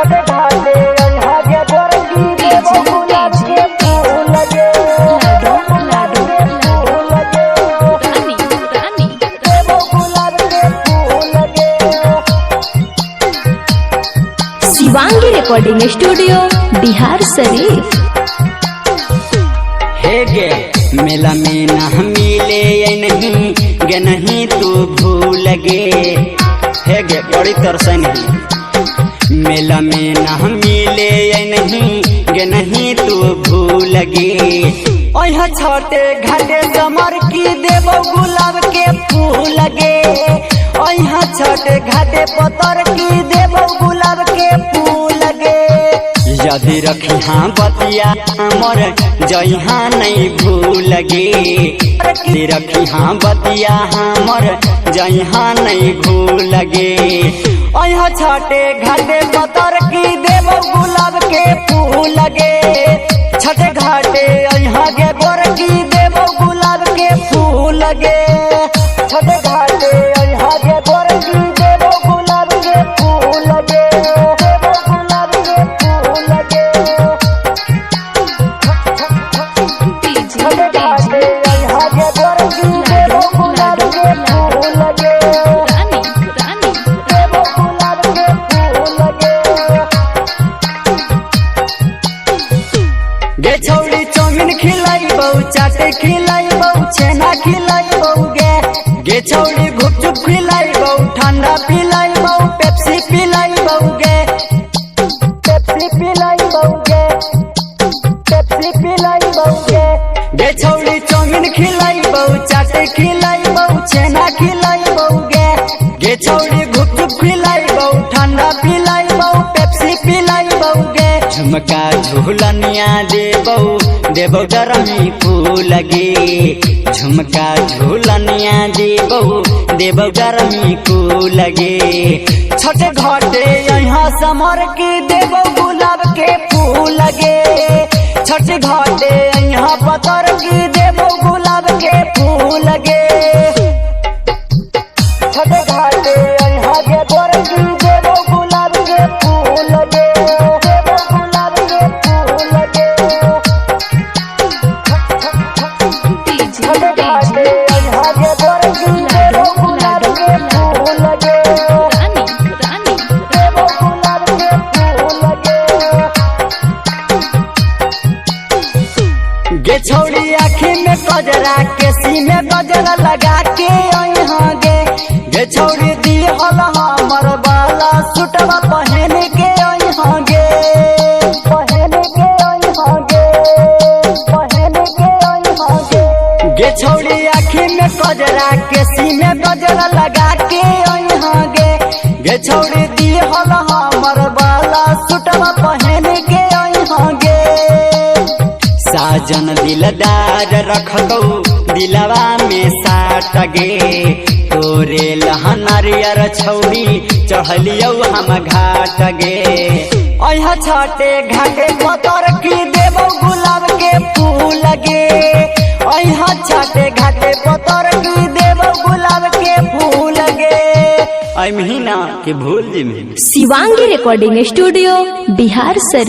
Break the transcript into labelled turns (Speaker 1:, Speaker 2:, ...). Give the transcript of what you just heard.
Speaker 1: छठे घाटे यहाँ के गोरकी देवो गुलाब के फूल लगे देवो गुलाब के फूल लगे।
Speaker 2: Shivangi recording studio Bihar Sharif.
Speaker 3: हे गे मेला में न मिले नहीं गे नहीं तू भूल गे। हे गे बड़ी तरसन मेला में न मिले नहीं गे नहीं तू भूल गे। ओह छोटे घाटे समर की देवो गुलाब के फूल लगे। ओह छोटे घाटे पतर की देवो गुलाब के फूल लगे। यदि रखी हाँ बतिया हमर जइहा नहीं भूल गे। यदि रखी हाँ बतिया हमर जइहा नहीं भूल गे। ओह छठे घाटे पतर की देवो गुलाब के फूल लगे। छठे घाटे यहाँ के गोरकी देवो गुलाब के फूल लगे। छठे घाटे यहाँ के गोरकी देवो गुलाब के फूल लगे देवो गुलाब के फूल लगे। छठे घाटे यहाँ के गोरकी देवो गुलाब के फूल लगे देवो गुलाब के फूल लगे। गे छौड़ी चौमिन खिलाई बहु चाटे खिलाई बहु छेना खिलाई बहु गे छौड़ी गुपचुप खिलाई बहु ठंडा पिलाई बहु पेप्सी पिलाई बहु पेप्सी पिलाई बहु पेप्सी पिलाई बहु गे छौड़ी चौमिन खिलाई बहु चाटे खिलाई बहु छेना खिलाई बहु गे छौड़ी गुपचुप खिलाई बहु ठंडा पिलाई बहु पेप्सी पिलाई बहु झुमका झूलनिया देवो गरमी फूल लगे। झुमका झूलनिया देवो गरमी फूल लगे। छठे घाटे यहाँ समर की देवो गुलाब के फूल लगे। छठे घाटे यहाँ पतर की देवो गुलाब के फूल लगे। छठे घाटे यहाँ के गोरकी देवो गुलाब के फूल लगे देवो गुलाब के फूल लगे। छठे घाटे यहाँ के गोरकी देवो गुलाब के फूल लगे देवो गुलाब के फूल लगे। गे छौड़ी आँखी में गजरा केसी में गजरा लगा के यहाँ गे छौड़ी दी हल हमर बाला सुटवा पहन के यहाँ गे पहन के यहाँ गे पहन के यहाँ गे छौड़ी आँखी में गजरा केसी में गजरा लगा के यहाँ गे छौड़ी दी हल हमर बाला सुटवा पहन के यहाँ गे। साजन दिलदार रखो दिलवा में साट गे तोरे लहनरियर छौड़ी चढ़लियौ हम घाट गे। ओह छठे घाटे पतर की देवो गुलाब के फूल लगे। ओह छठे घाटे पतर की देवो गुलाब के फूल लगे। महीना के भूल जी में
Speaker 2: शिवांगी रिकॉर्डिंग स्टूडियो बिहार शरीफ।